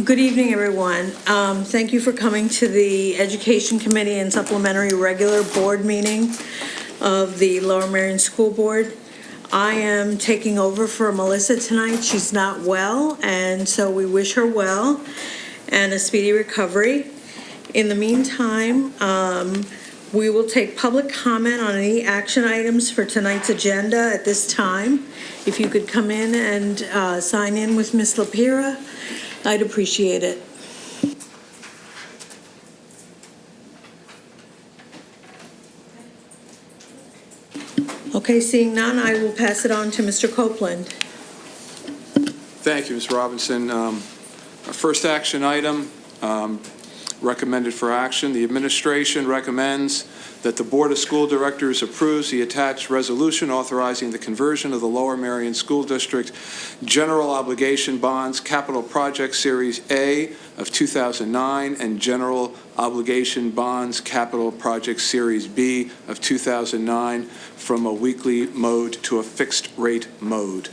Good evening, everyone. Thank you for coming to the Education Committee and Supplementary Regular Board meeting of the Lower Merion School Board. I am taking over for Melissa tonight. She's not well, and so we wish her well and a speedy recovery. In the meantime, we will take public comment on any action items for tonight's agenda at this time. If you could come in and sign in with Ms. Lapira, I'd appreciate it. Okay, seeing none, I will pass it on to Mr. Copeland. Thank you, Ms. Robinson. Our first action item recommended for action. The administration recommends that the Board of School Directors approves the attached resolution authorizing the conversion of the Lower Merion School District General Obligation Bonds Capital Project Series A of 2009 and General Obligation Bonds Capital Project Series B of 2009 from a weekly mode to a fixed rate mode.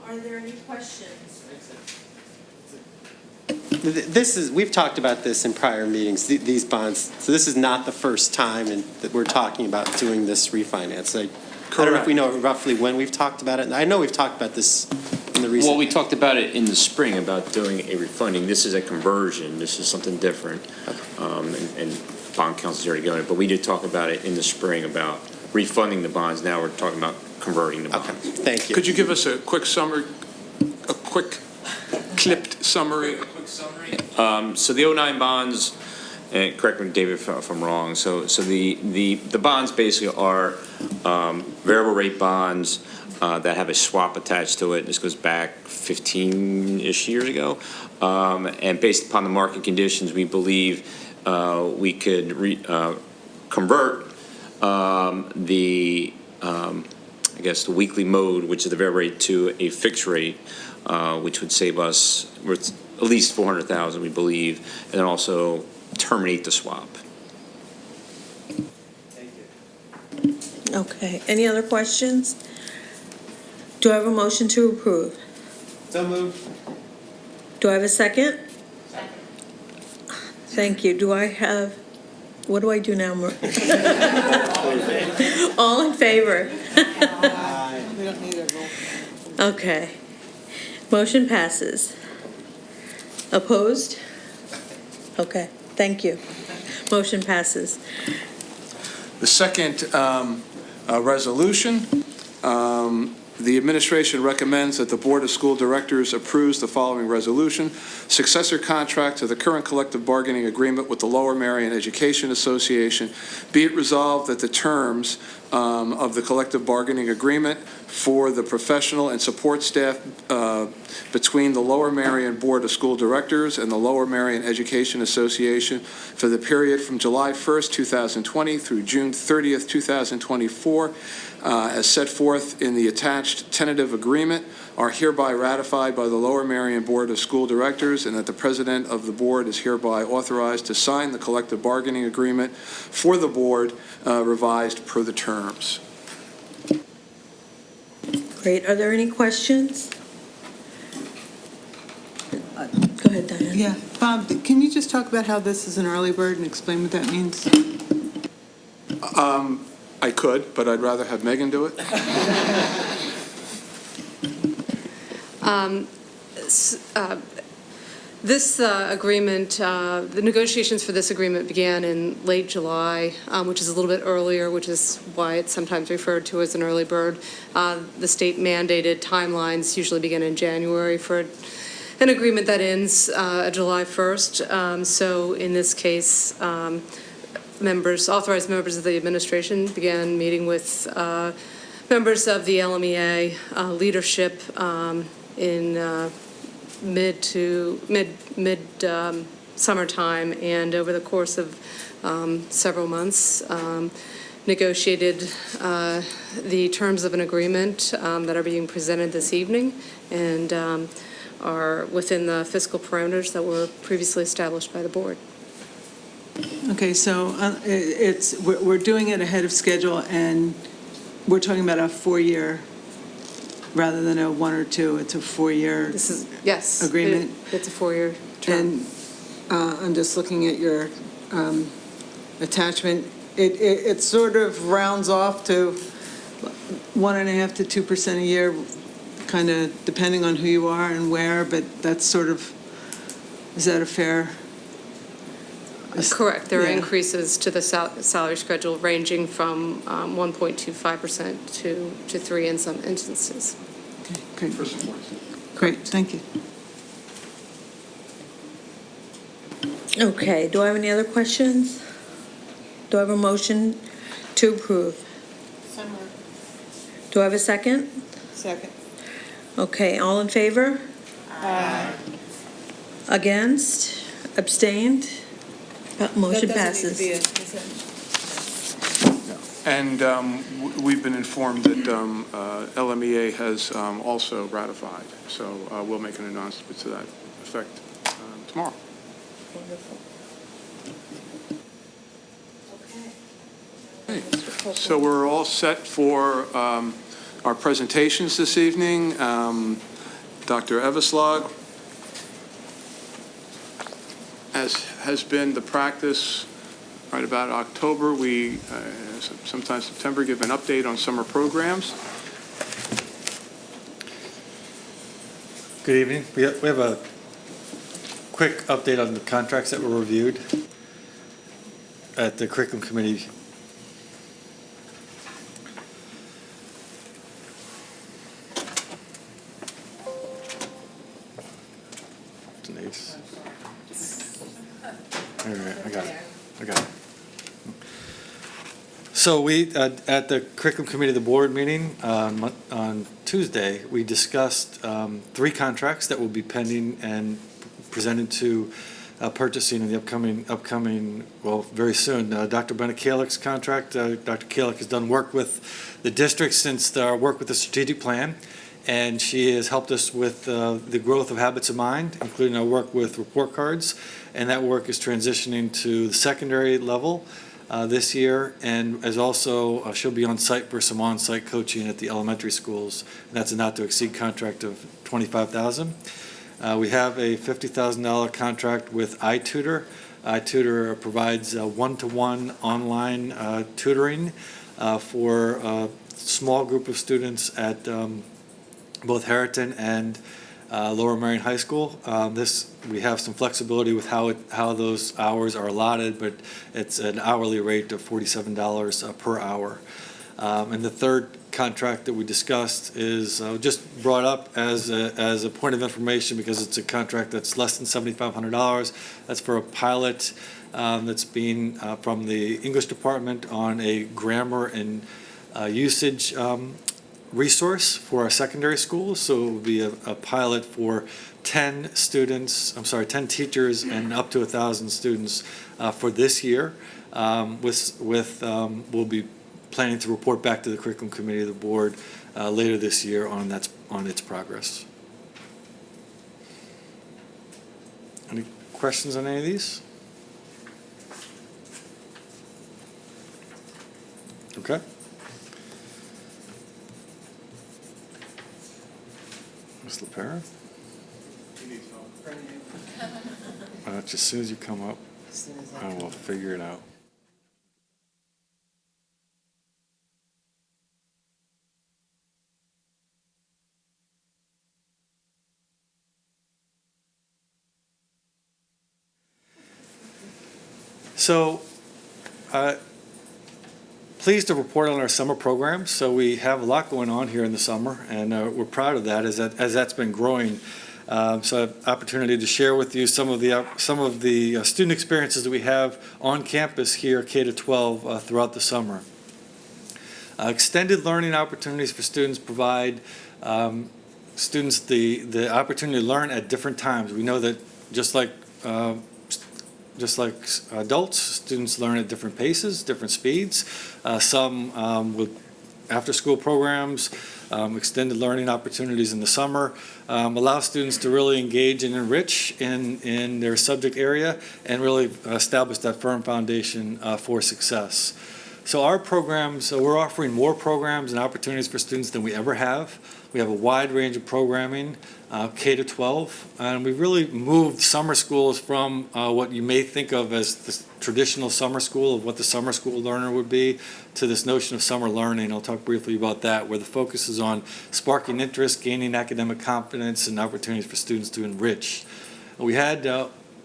Are there any questions? We've talked about this in prior meetings, these bonds. So this is not the first time that we're talking about doing this refinance. I don't know if we know roughly when we've talked about it. And I know we've talked about this in the recent. Well, we talked about it in the spring about doing a refunding. This is a conversion. This is something different. Okay. And bond council's already going it. But we did talk about it in the spring about refunding the bonds. Now we're talking about converting the bonds. Okay. Thank you. Could you give us a quick summary, a quick clipped summary? So the 09 bonds, and correct me, David, if I'm wrong. So the bonds basically are variable rate bonds that have a swap attached to it. This goes back 15-ish years ago, and based upon the market conditions, we believe we could convert I guess the weekly mode, which is the variable rate, to a fixed rate, which would save us at least $400,000, we believe, and then also terminate the swap. Thank you. Okay, any other questions? Do I have a motion to approve? So moved. Do I have a second? Second. Thank you. Do I have, what do I do now? All in favor? We don't need a roll. Okay. Motion passes. Opposed? Okay, thank you. Motion passes. The second resolution, the administration recommends that the Board of School Directors approves the following resolution. Successor contract to the current collective bargaining agreement with the Lower Merion Education Association. Be it resolved that the terms of the collective bargaining agreement for the professional and support staff between the Lower Merion Board of School Directors and the Lower Merion Education Association for the period from July 1st, 2020 through June 30th, 2024, as set forth in the attached tentative agreement, are hereby ratified by the Lower Merion Board of School Directors, and that the President of the Board is hereby authorized to sign the collective bargaining agreement for the Board revised per the terms. Great. Are there any questions? Go ahead, Diane. Yeah, Bob, can you just talk about how this is an early bird and explain what that means? I could, but I'd rather have Megan do it. This agreement, the negotiations for this agreement began in late July, which is a little bit earlier, which is why it's sometimes referred to as an early bird. The state mandated timelines usually begin in January for an agreement that ends July 1st. So in this case, authorized members of the administration began meeing with members of the LMEA leadership in mid summertime, and over the course of several months negotiated the terms of an agreement that are being presented this evening and are within the fiscal parameters that were previously established by the board. Okay, so we're doing it ahead of schedule, and we're talking about a 4-year, rather than a 1 or 2, it's a 4-year. This is, yes. Agreement. It's a 4-year term. And I'm just looking at your attachment. It sort of rounds off to 1.5% to 2% a year, kind of depending on who you are and where, but that's sort of, is that a fair? Correct. There are Yeah. increases to the salary schedule ranging from 1.25% to 3% in some instances. Okay, great. For support. Great, thank you. Okay, do I have any other questions? Do I have a motion to approve? Do I have a second? Second. Okay, all in favor? Aye. Against? Abstained? Motion passes. And we've been informed that LMEA has also ratified, so we'll make an announcement to that effect tomorrow. Wonderful. So we're all set for our presentations this evening. Dr. Eveslag, as has been the practice, right about October, we, sometimes September, give an update on summer programs. Good evening. We have a quick update on the contracts that were reviewed at the curriculum committee. Denise. All right, I got it. So we, at the curriculum committee of the board meeting on Tuesday, we discussed 3 contracts that will be pending and presented to purchasing in the upcoming, well, very soon. Dr. Brenna Kalick's contract, Dr. Kalick has done work with the district since the work with the strategic plan, and she has helped us with the growth of Habits of Mind, including our work with report cards, and that work is transitioning to the secondary level this year, and as also she'll be on site for some on-site coaching at the elementary schools, and that's a not-to-exceed contract of $25,000. We have a $50,000 contract with iTutor. iTutor provides one-to-one online tutoring for a small group of students at both Harriton and Lower Merion High School. We have some flexibility with how those hours are allotted, but it's an hourly rate of $47 per hour. And the third contract that we discussed is just brought up as a point of information because it's a contract that's less than $7,500. That's for a pilot that's being from the English department on a grammar and usage resource for our secondary schools. So it will be a pilot for 10 teachers and up to 1,000 students for this year. We'll be planning to report back to the curriculum committee of the board later this year on its progress. Any questions on any of these? Okay. Ms. LaPera? Just as soon as you come up, I will figure it out. So, pleased to report on our summer programs. So we have a lot going on here in the summer, and we're proud of that as that's been growing. So I have opportunity to share with you some of the student experiences that we have on campus here, K-12, throughout the summer. Extended learning opportunities for students provide students the opportunity to learn at different times. We know that just like adults, students learn at different paces, different speeds. Some with after-school programs, extended learning opportunities in the summer, allow students to really engage and enrich in their subject area and really establish that firm foundation for success. So our programs, we're offering more programs and opportunities for students than we ever have. We have a wide range of programming, K to 12, and we've really moved summer schools from what you may think of as the traditional summer school of what the summer school learner would be to this notion of summer learning. I'll talk briefly about that, where the focus is on sparking interest, gaining academic competence, and opportunities for students to enrich. We had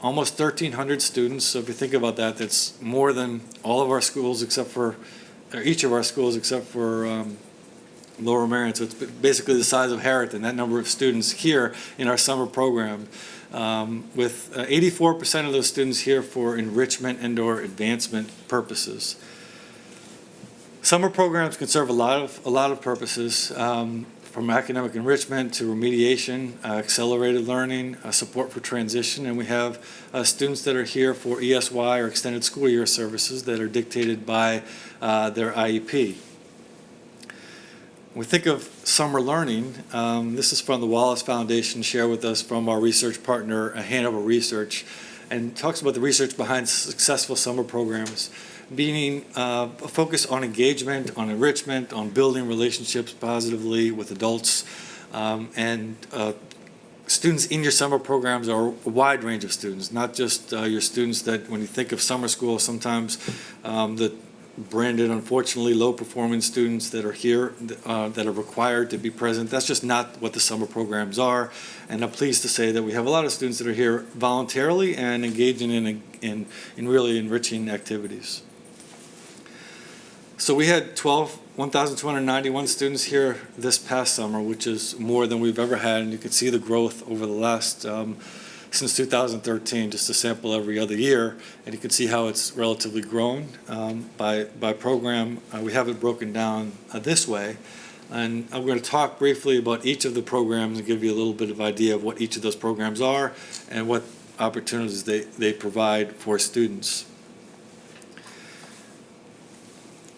almost 1,300 students, so if you think about that, that's more than all of our schools except for, or each of our schools except for Lower Merion, so it's basically the size of Harriton, that number of students here in our summer program, with 84% of those students here for enrichment and/or advancement purposes. Summer programs can serve a lot of purposes, from academic enrichment to remediation, accelerated learning, support for transition, and we have students that are here for ESY or extended school year services that are dictated by their IEP. When we think of summer learning, this is from the Wallace Foundation, shared with us from our research partner, Hanover Research, and talks about the research behind successful summer programs, meaning a focus on engagement, on enrichment, on building relationships positively with adults, and students in your summer programs are a wide range of students, not just your students that, when you think of summer school, sometimes the branded, unfortunately, low-performing students that are here that are required to be present. That's just not what the summer programs are. And I'm pleased to say that we have a lot of students that are here voluntarily and engaging in really enriching activities. So we had 1,291 students here this past summer, which is more than we've ever had. And you can see the growth over the last since 2013, just to sample every other year, and you can see how it's relatively grown by program. We have it broken down this way, and I'm going to talk briefly about each of the programs and give you a little bit of idea of what each of those programs are and what opportunities they provide for students.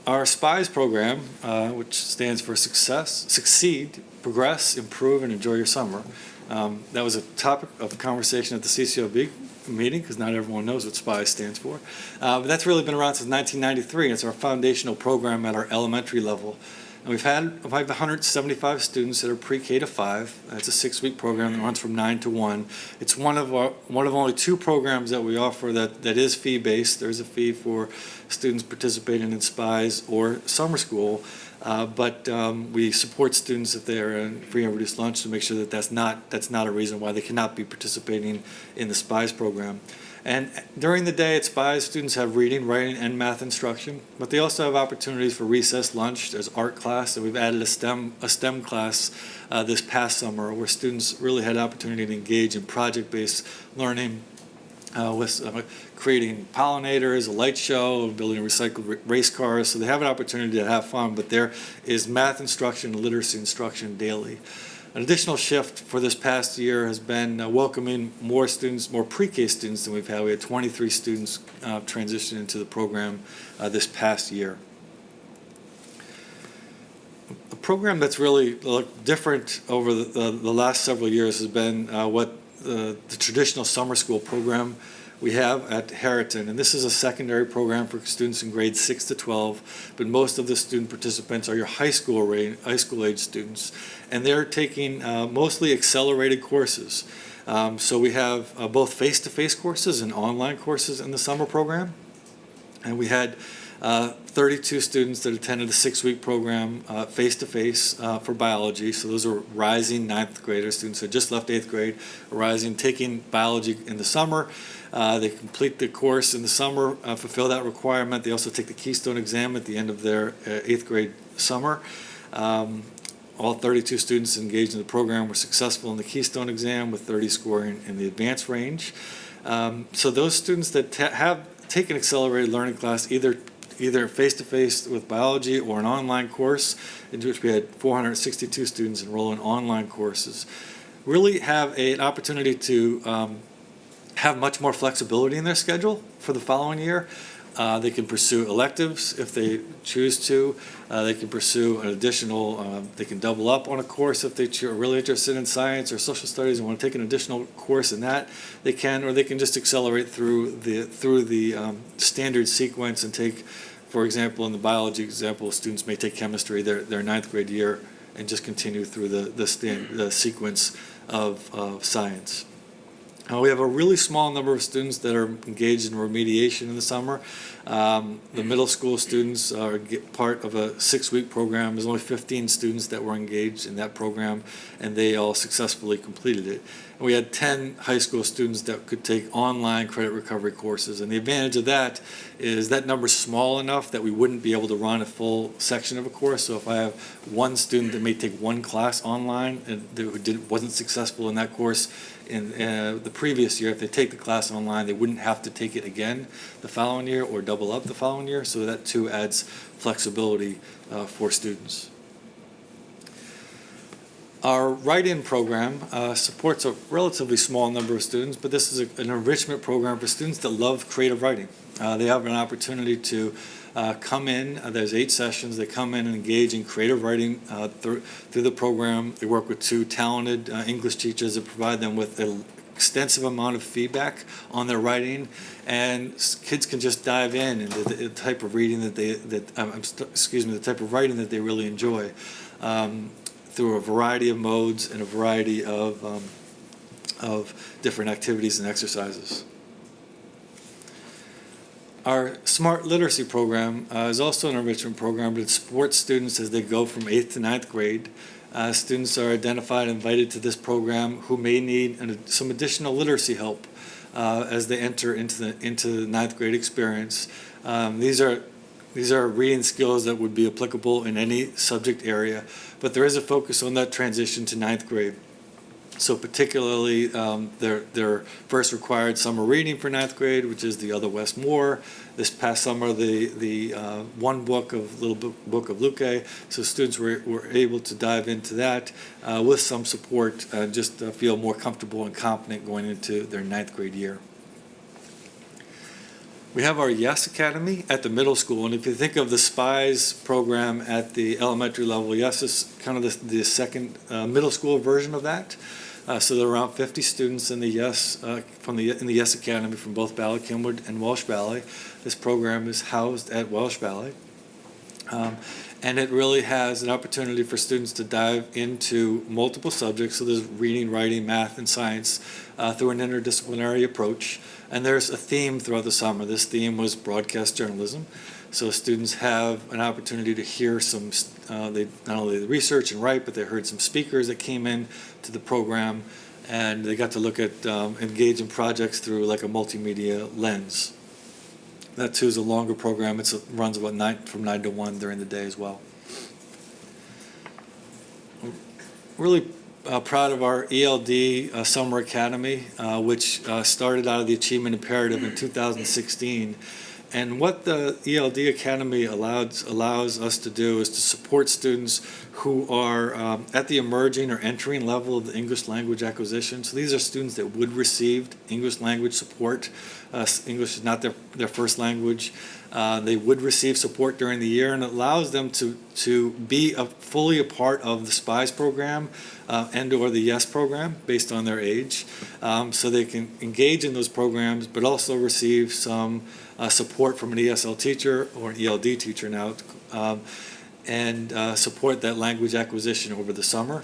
Our SPIES program, which stands for Succeed, Progress, Improve, and Enjoy Your Summer. That was a topic of conversation at the CCOB meeting, because not everyone knows what SPIES stands for. But that's really been around since 1993. It's our foundational program at our elementary level. And we've had 175 students that are pre-K to 5. It's a 6-week program that runs from 9 to 1. It's one of only 2 programs that we offer that is fee-based. There's a fee for students participating in SPIES or summer school. But we support students if they're in free and reduced lunch to make sure that that's not a reason why they cannot be participating in the SPIES program. And during the day at SPIES, students have reading, writing, and math instruction, but they also have opportunities for recess lunch. There's art class, and we've added a STEM class this past summer where students really had opportunity to engage in project-based learning with creating pollinators, a light show, building recycled race cars. So they have an opportunity to have fun, but there is math instruction and literacy instruction daily. An additional shift for this past year has been welcoming more students, more pre-K students than we've had. We had 23 students transition into the program this past year. A program that's really different over the last several years has been what the traditional summer school program we have at Harriton, and this is a secondary program for students in grades 6 to 12, but most of the student participants are your high school age students, and they're taking mostly accelerated courses. So we have both face-to-face courses and online courses in the summer program, and we had 32 students that attended a 6-week program face-to-face for biology. So those are rising 9th graders, students who just left 8th grade, rising, taking biology in the summer. They complete the course in the summer, fulfill that requirement. They also take the Keystone exam at the end of their 8th grade summer. All 32 students engaged in the program were successful in the Keystone exam with 30 scoring in the advanced range. So those students that have taken accelerated learning class, either face-to-face with biology or an online course, in which we had 462 students enroll in online courses, really have an opportunity to have much more flexibility in their schedule for the following year. They can pursue electives if they choose to. They can pursue an additional, they can double up on a course if they are really interested in science or social studies and want to take an additional course in that. They can, or they can just accelerate through the standard sequence and take For example, in the biology example, students may take chemistry their ninth grade year and just continue through the sequence of science. We have a really small number of students that are engaged in remediation in the summer. The middle school students are part of a 6-week program. There's only 15 students that were engaged in that program, and they all successfully completed it. And we had 10 high school students that could take online credit recovery courses. And the advantage of that is that number's small enough that we wouldn't be able to run a full section of a course. So if I have one student that may take one class online and who wasn't successful in that course, in the previous year, if they take the class online, they wouldn't have to take it again the following year or double up the following year, so that too adds flexibility for students. Our write-in program supports a relatively small number of students, but this is an enrichment program for students that love creative writing. They have an opportunity to come in. There's 8 sessions. They come in and engage in creative writing through the program. They work with 2 talented English teachers that provide them with an extensive amount of feedback on their writing, and kids can just dive in into the type of reading the type of writing that they really enjoy through a variety of modes and a variety of different activities and exercises. Our Smart Literacy program is also an enrichment program, but it supports students as they go from 8th to 9th grade. Students are identified and invited to this program who may need some additional literacy help as they enter into the 9th grade experience. These are reading skills that would be applicable in any subject area, but there is a focus on that transition to 9th grade. So particularly their first required summer reading for 9th grade, which is The Other West Moor. This past summer, the one book of Little Book of Luque. So students were able to dive into that with some support, just feel more comfortable and confident going into their 9th grade year. We have our YES Academy at the middle school, and if you think of the SPIES program at the elementary level, YES is kind of the second middle school version of that. So there are around 50 students in the YES in the YES Academy from both Ballackinwood and Welsh Valley. This program is housed at Welsh Valley, and it really has an opportunity for students to dive into multiple subjects. So there's reading, writing, math, and science through an interdisciplinary approach. And there's a theme throughout the summer. This theme was broadcast journalism. So students have an opportunity to hear they not only research and write, but they heard some speakers that came in to the program, and they got to look at engage in projects through like a multimedia lens. That too is a longer program. It runs about from 9 to 1 during the day as well. Really proud of our ELD Summer Academy, which started out of the Achievement Imperative in 2016. And what the ELD Academy allows us to do is to support students who are at the emerging or entering level of the English language acquisition. So these are students that would receive English language support. English is not their first language. They would receive support during the year, and it allows them to be fully a part of the SPIES program and or the YES program based on their age. So they can engage in those programs, but also receive some support from an ESL teacher or an ELD teacher now, and support that language acquisition over the summer.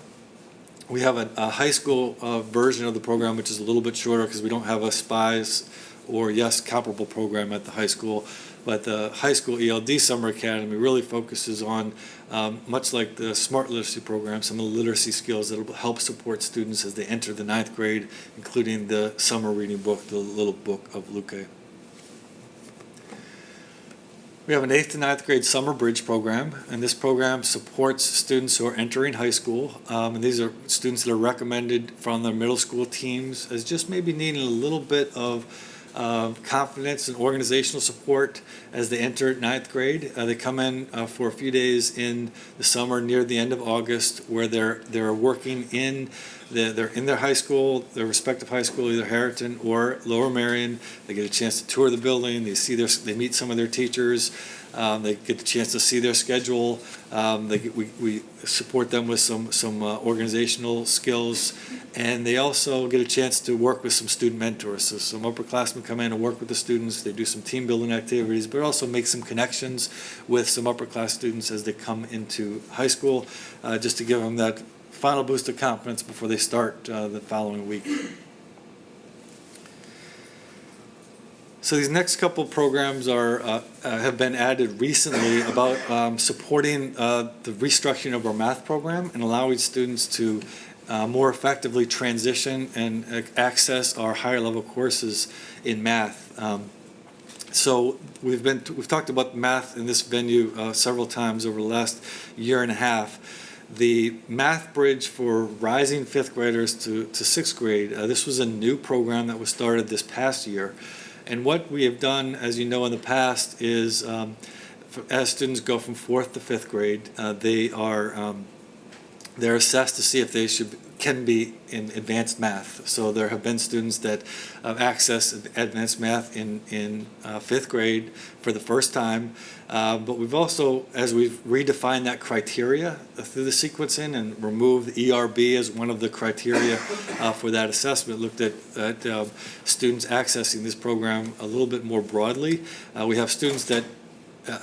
We have a high school version of the program, which is a little bit shorter because we don't have a SPIES or YES comparable program at the high school. But the high school ELD Summer Academy really focuses on, much like the Smart Literacy program, some of the literacy skills that will help support students as they enter the 9th grade, including the summer reading book, The Little Book of Luque. We have an 8th to 9th grade summer bridge program, and this program supports students who are entering high school. And these are students that are recommended from their middle school teams as just maybe needing a little bit of confidence and organizational support as they enter 9th grade. They come in for a few days in the summer near the end of August, where they're working in They're in their high school, their respective high school, either Harrington or Lower Merion. They get a chance to tour the building. They meet some of their teachers. They get the chance to see their schedule. We support them with some organizational skills, and they also get a chance to work with some student mentors. So some upperclassmen come in and work with the students. They do some team building activities, but also make some connections with some upper class students as they come into high school, just to give them that final boost of confidence before they start the following week. So these next couple programs have been added recently about supporting the restructuring of our math program and allowing students to more effectively transition and access our higher level courses in math. So we've talked about math in this venue several times over the last year and a half. The Math Bridge for rising fifth graders to sixth grade, this was a new program that was started this past year. And what we have done, as you know, in the past is as students go from fourth to fifth grade, they're assessed to see if they can be in advanced math. So there have been students that access advanced math in fifth grade for the first time. But we've also, as we've redefined that criteria through the sequencing and removed ERB as one of the criteria for that assessment, looked at students accessing this program a little bit more broadly. We have students that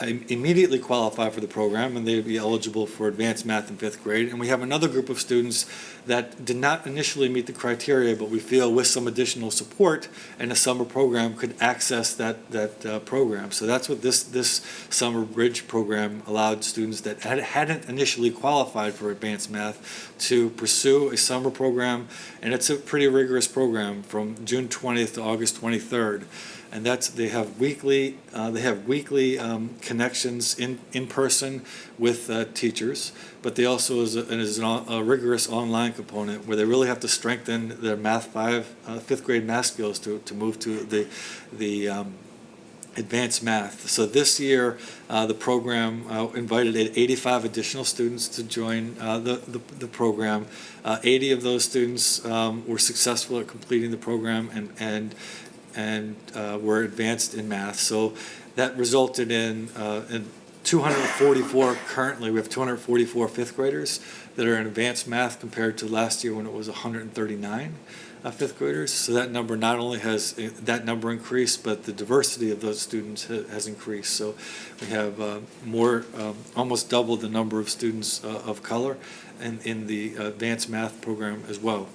immediately qualify for the program and they'd be eligible for advanced math in fifth grade. And we have another group of students that did not initially meet the criteria, but we feel with some additional support and a summer program could access that program. So that's what this summer bridge program allowed students that hadn't initially qualified for advanced math to pursue a summer program. And it's a pretty rigorous program from June 20th to August 23rd. And they have weekly connections in person with teachers, but they also is a rigorous online component where they really have to strengthen their Math 5 fifth grade math skills to move to the advanced math. So this year, the program invited 85 additional students to join the program. 80 of those students were successful at completing the program and were advanced in math. So that resulted in 244 currently. We have 244 fifth graders that are in advanced math compared to last year when it was 139 fifth graders. So that number not only has that number increased, but the diversity of those students has increased. So we have almost double the number of students of color in the advanced math program as well.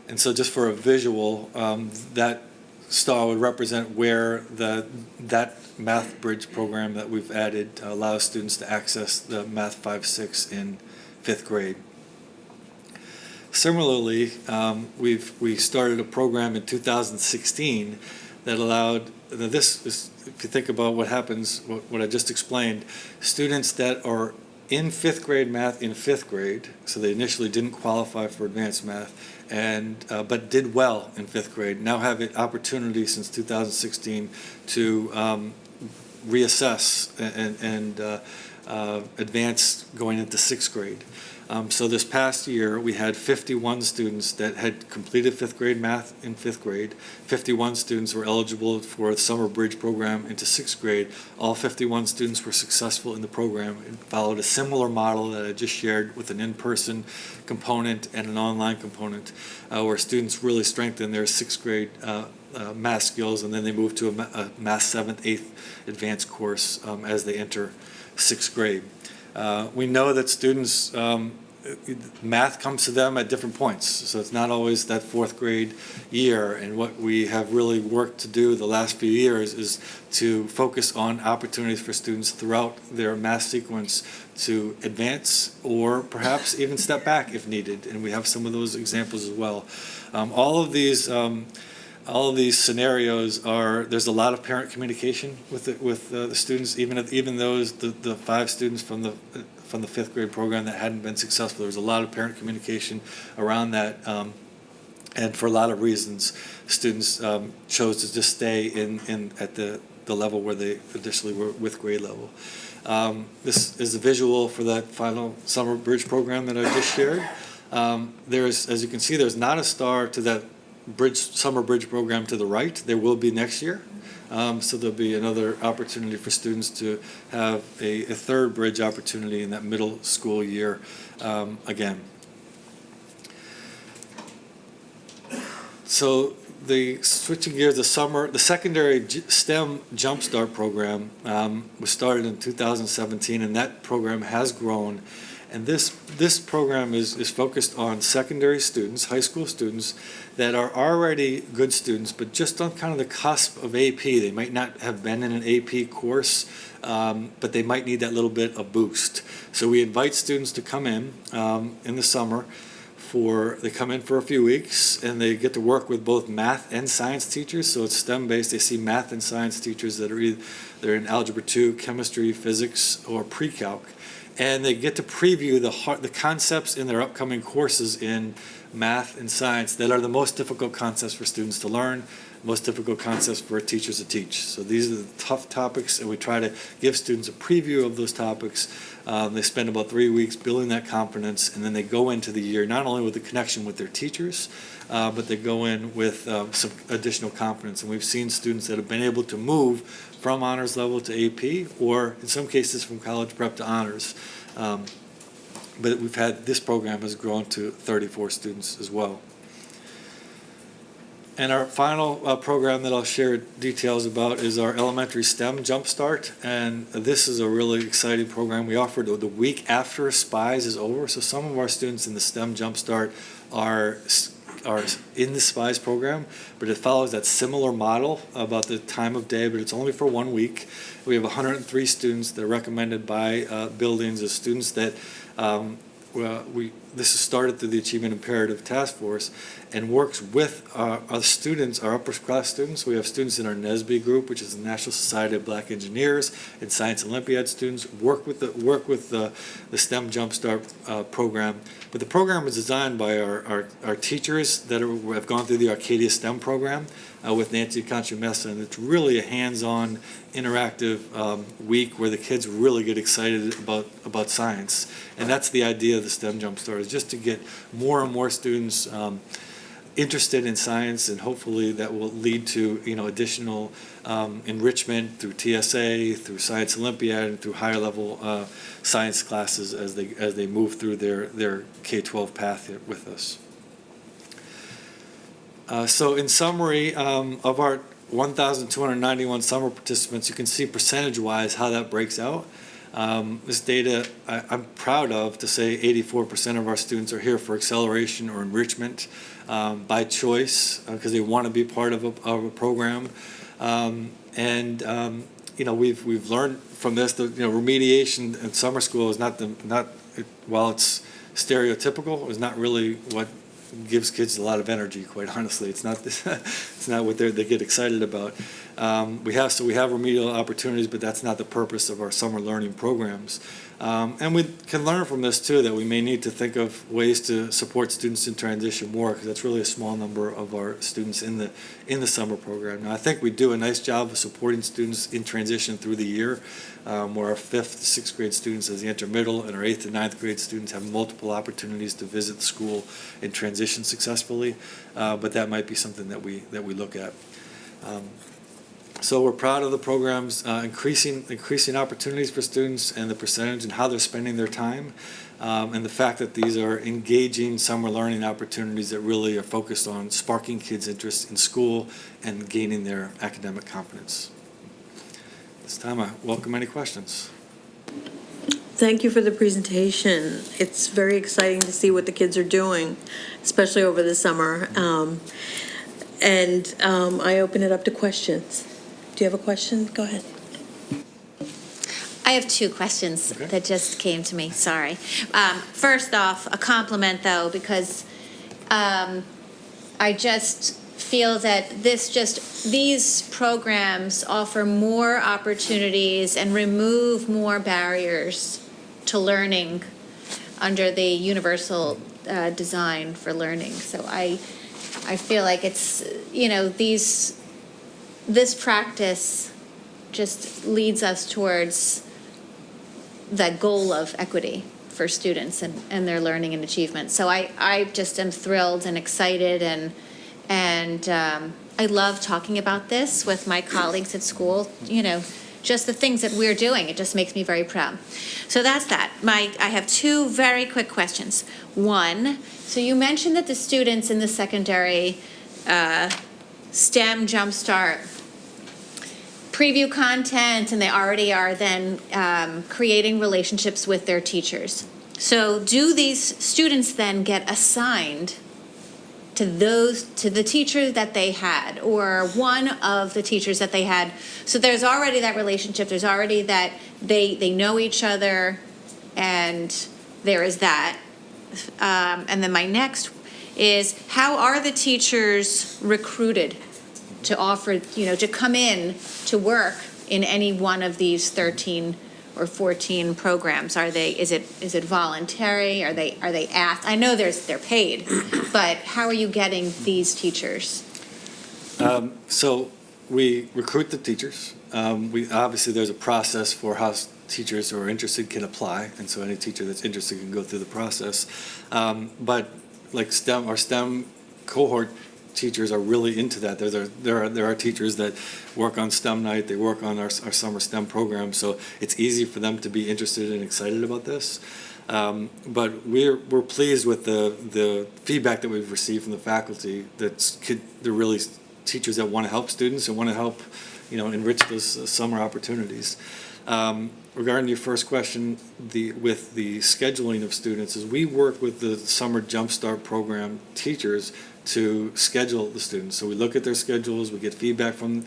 And so just for a visual, that star would represent where that Math Bridge program that we've added allows students to access the Math 5-6 in fifth grade. Similarly, we started a program in 2016 that allowed, this is, if you think about what happens, what I just explained, students that are in fifth grade math in fifth grade, so they initially didn't qualify for advanced math, but did well in fifth grade, now have an opportunity since 2016 to reassess and advance going into sixth grade. So this past year, we had 51 students that had completed fifth grade math in fifth grade. 51 students were eligible for the summer bridge program into sixth grade. All 51 students were successful in the program and followed a similar model that I just shared with an in-person component and an online component, where students really strengthen their sixth grade math skills, and then they move to a math 7th, 8th advanced course as they enter sixth grade. We know that students, math comes to them at different points, so it's not always that fourth grade year, and what we have really worked to do the last few years is to focus on opportunities for students throughout their math sequence to advance or perhaps even step back if needed, and we have some of those examples as well. All of these scenarios there's a lot of parent communication with the students, even those the 5 students from the fifth grade program that hadn't been successful. There was a lot of parent communication around that, and for a lot of reasons, students chose to just stay at the level where they initially were with grade level. This is a visual for that final summer bridge program that I just shared. There's, as you can see, there's not a star to that summer bridge program to the right. There will be next year. So there'll be another opportunity for students to have a third bridge opportunity in that middle school year again. So switching gears, the secondary STEM Jumpstart program was started in 2017, and that program has grown. And this program is focused on secondary students, high school students, that are already good students, but just on kind of the cusp of AP. They might not have been in an AP course, but they might need that little bit of boost. So we invite students to come in the summer. They come in for a few weeks, and they get to work with both math and science teachers. So it's STEM-based. They see math and science teachers that are either in Algebra 2, Chemistry, Physics, or Pre-Calc. And they get to preview the concepts in their upcoming courses in math and science that are the most difficult concepts for students to learn, most difficult concepts for teachers to teach. So these are the tough topics, and we try to give students a preview of those topics. They spend about 3 weeks building that confidence, and then they go into the year not only with a connection with their teachers, but they go in with some additional confidence. And we've seen students that have been able to move from honors level to AP, or in some cases from college prep to honors. But this program has grown to 34 students as well. And our final program that I'll share details about is our elementary STEM Jumpstart. And this is a really exciting program. We offer it the week after SPIES is over. So some of our students in the STEM Jumpstart are in the SPIES program, but it follows that similar model about the time of day, but it's only for 1 week. We have 103 students that are recommended by buildings as students that this is started through the Achievement Imperative Task Force and works with our students, our upper class students. We have students in our Lmsb group, which is the National Society of Black Engineers, and Science Olympiad students work with the STEM Jumpstart program. But the program is designed by our teachers that have gone through the Arcadia STEM program with Nancy Concha-Mesa, and it's really a hands-on, interactive week where the kids really get excited about science. And that's the idea of the STEM Jumpstart, is just to get more and more students interested in science, and hopefully that will lead to additional enrichment through TSA, through Science Olympiad, and through higher level science classes as they move through their K-12 path here with us. So in summary, of our 1,291 summer participants, you can see percentage-wise how that breaks out. This data I'm proud of to say 84% of our students are here for acceleration or enrichment by choice because they want to be part of a program. We've learned from this that remediation in summer school is while it's stereotypical, is not really what gives kids a lot of energy, quite honestly. It's not what they get excited about. We have remedial opportunities, but that's not the purpose of our summer learning programs. And we can learn from this too, that we may need to think of ways to support students in transition more, because that's really a small number of our students in the summer program. Now, I think we do a nice job of supporting students in transition through the year, where our 5th to 6th grade students as the intermiddle, and our 8th to 9th grade students have multiple opportunities to visit the school and transition successfully. But that might be something that we look at. So we're proud of the program's increasing opportunities for students, and the percentage and how they're spending their time, and the fact that these are engaging summer learning opportunities that really are focused on sparking kids' interest in school and gaining their academic confidence. This time I welcome any questions. Thank you for the presentation. It's very exciting to see what the kids are doing, especially over the summer. I open it up to questions. Do you have a question? Go ahead. I have 2 questions that just came to me, sorry. First off, a compliment though, because I just feel that these programs offer more opportunities and remove more barriers to learning under the universal design for learning. So I feel like it's, this practice just leads us towards that goal of equity for students and their learning and achievement. So I just am thrilled and excited, and I love talking about this with my colleagues at school, just the things that we're doing. It just makes me very proud. So that's that. I have two very quick questions. One, so you mentioned that the students in the secondary STEM Jumpstart preview content, and they already are then creating relationships with their teachers. So do these students then get assigned to the teacher that they had, or one of the teachers that they had? So there's already that relationship, there's already that they know each other, and there is that. And then my next is, how are the teachers recruited to offer, to come in to work in any one of these 13 or 14 programs? Is it voluntary? Are they asked? I know they're paid, but how are you getting these teachers? So we recruit the teachers. Obviously, there's a process for how teachers who are interested can apply, and so any teacher that's interested can go through the process. But like STEM cohort teachers are really into that. There are teachers that work on STEM night, they work on our summer STEM program, so it's easy for them to be interested and excited about this. But we're pleased with the feedback that we've received from the faculty. They're really teachers that want to help students and want to help, enrich those summer opportunities. Regarding your first question, with the scheduling of students, is we work with the Summer Jumpstart program teachers to schedule the students. So we look at their schedules, we get feedback from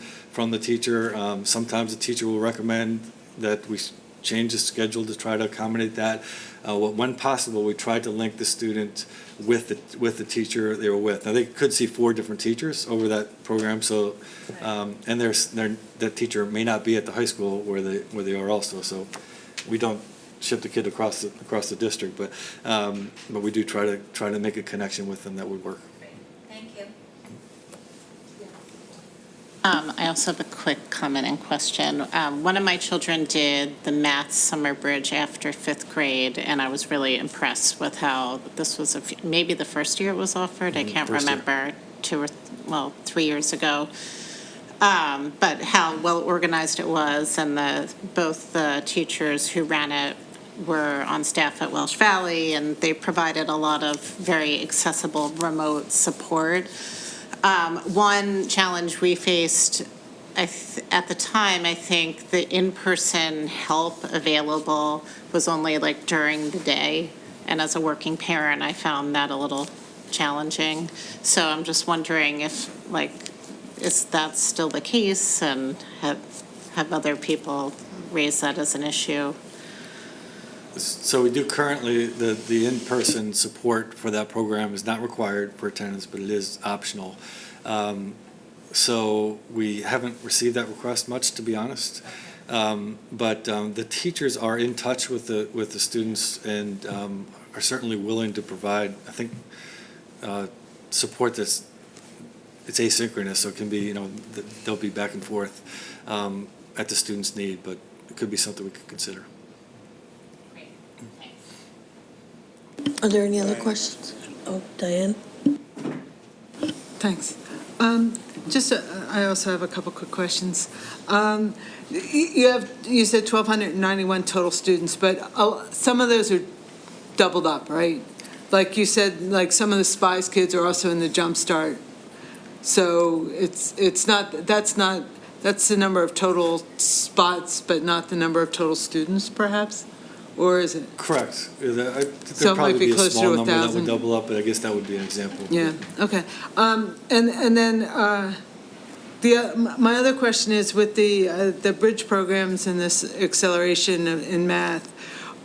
the teacher. Sometimes the teacher will recommend that we change the schedule to try to accommodate that. When possible, we try to link the student with the teacher they were with. Now, they could see 4 different teachers over that program, so and that teacher may not be at the high school where they are also. So we don't ship the kid across the district, but we do try to make a connection with them that would work. Thank you. I also have a quick comment and question. One of my children did the math summer bridge after 5th grade, and I was really impressed with how this was maybe the first year it was offered. I can't remember, 3 years ago. But how well organized it was, and both the teachers who ran it were on staff at Welsh Valley, and they provided a lot of very accessible remote support. One challenge we faced at the time, I think the in-person help available was only like during the day. And as a working parent, I found that a little challenging. So I'm just wondering if, is that still the case, and have other people raised that as an issue? So we do currently, the in-person support for that program is not required for attendance, but it is optional. So we haven't received that request much, to be honest. But the teachers are in touch with the students and are certainly willing to provide, I think, support it's asynchronous, so it can be, they'll be back and forth at the student's need, but it could be something we could consider. Are there any other questions? Oh, Diane? Thanks. I also have a couple quick questions. You said 1,291 total students, but some of those are doubled up, right? Like you said, like some of the SPIES kids are also in the Jump Start. So that's the number of total spots, but not the number of total students, perhaps? Or is it? Correct. There'd So it might probably be be a closer to small number that 1,000. would double up, but I guess that would be an example. Yeah, okay. And then my other question is with the bridge programs and this acceleration in math,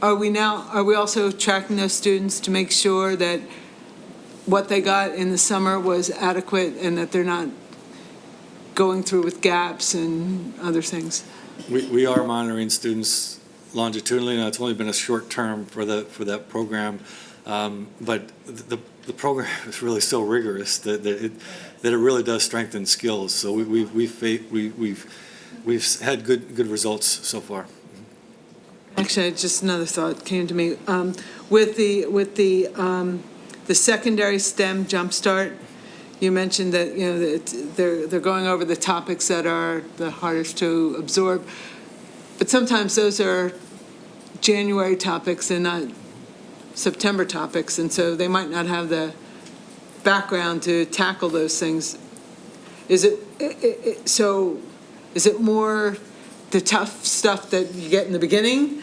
are we also tracking those students to make sure that what they got in the summer was adequate and that they're not going through with gaps and other things? We are monitoring students longitudinally. Now, it's only been a short term for that program, but the program is really so rigorous that it really does strengthen skills. So we've had good results so far. Actually, just another thought came to me. With the secondary STEM jumpstart, you mentioned that, that they're going over the topics that are the hardest to absorb. But sometimes those are January topics and not September topics, and so they might not have the background to tackle those things. Is it more the tough stuff that you get in the beginning,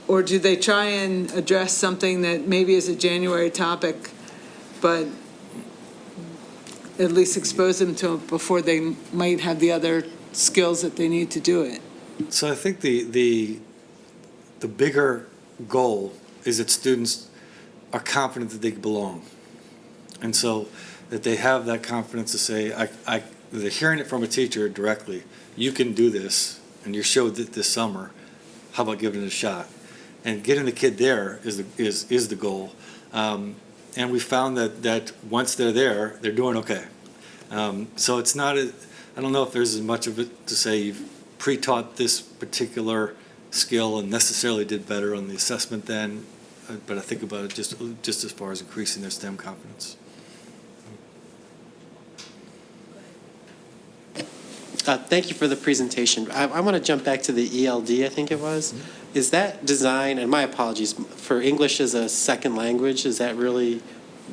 or do they try and address something that maybe is a January topic, but at least expose them to it before they might have the other skills that they need to do it? So I think the bigger goal is that students are confident that they belong. And so that they have that confidence to say, they're hearing it from a teacher directly, you can do this, and you showed it this summer, how about giving it a shot? And getting the kid there is the goal. And we found that once they're there, they're doing okay. So it's not, I don't know if there's as much of it to say you've pre-taught this particular skill and necessarily did better on the assessment then, but I think about it just as far as increasing their STEM confidence. Thank you for the presentation. I want to jump back to the ELD, I think it was. Mm-hmm. Is that designed, and my apologies, for English as a second language? Is that really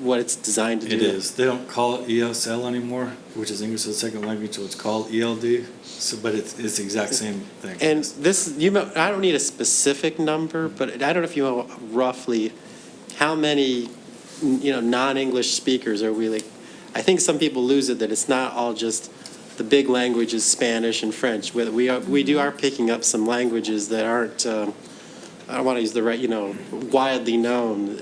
what it's designed to do? It is. They don't call it ESL anymore, which is English as a second language, so it's called ELD. So, but it's the exact same thing. And this, I don't need a specific number, but I don't know if you know roughly how many, non-English speakers are we like? I think some people lose it that it's not all just the big languages, Spanish and French. We are picking up some languages that aren't, I don't want to use the right, widely known.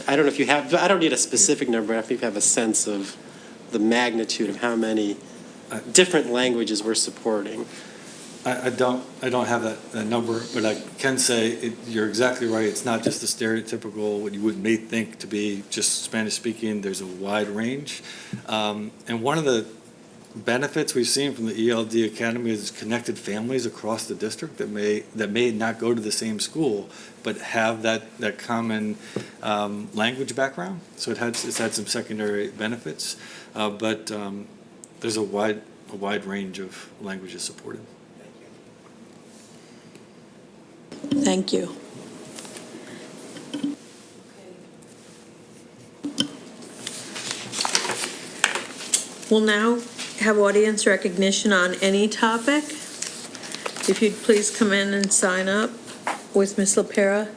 I don't know if you have, I don't need a specific number. I think you have a sense of the magnitude of how many different languages we're supporting. I don't have that number, but I can say you're exactly right. It's not just the stereotypical, what you may think to be just Spanish speaking. There's a wide range. And one of the benefits we've seen from the ELD Academy is connected families across the district that may not go to the same school, but have that common language background. So it's had some secondary benefits, but there's a wide range of languages supported. Thank you. We'll now have audience recognition on any topic. If you'd please come in and sign up with Ms. LaPera.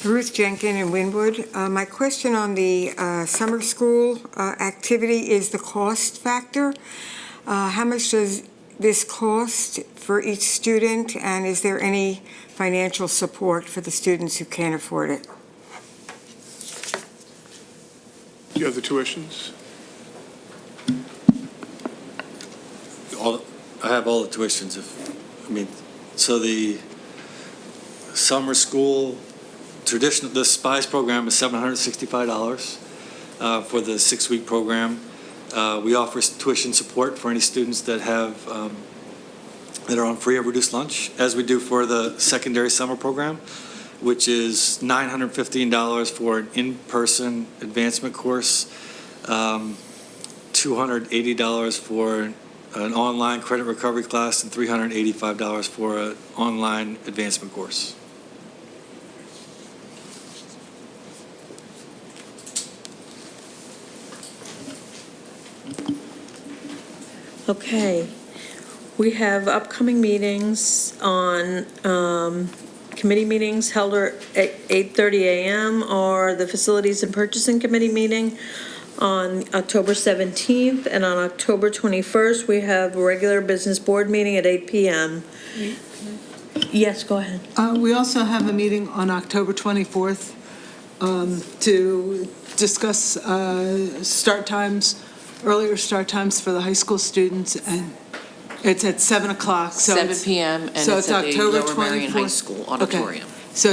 Ruth Jenkin in Wynwood. My question on the summer school activity is the cost factor. How much does this cost for each student, and is there any financial support for the students who can't afford it? Do you have the tuitions? I have all the tuitions. So the summer school the SPICE program is $765 for the 6-week program. We offer tuition support for any students that are on free or reduced lunch, as we do for the secondary summer program, which is $915 for an in-person advancement course, $280 for an online credit recovery class, and $385 for an online advancement course. Okay, we have upcoming meetings on, committee meetings held at 8:30 a.m. or the Facilities and Purchasing Committee meeting on October 17th, and on October 21st, we have a regular business board meeting at 8 p.m. Yes, go ahead. We also have a meeting on October 24th to discuss start times, earlier start times for the high school students, and it's at 7 o'clock. So 7 it's- PM, and so it's at the October Lower Merion High 24th. School Okay. auditorium. So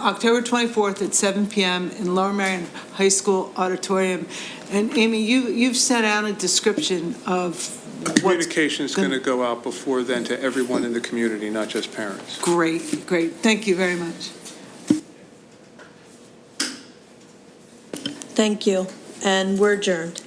October 24th at 7 PM in Lower Merion High School auditorium. And Amy, you've sent out a description of what's Communication is going to go out before then to everyone in the community, not just parents. great, great. Thank you very much. Thank you, and we're adjourned.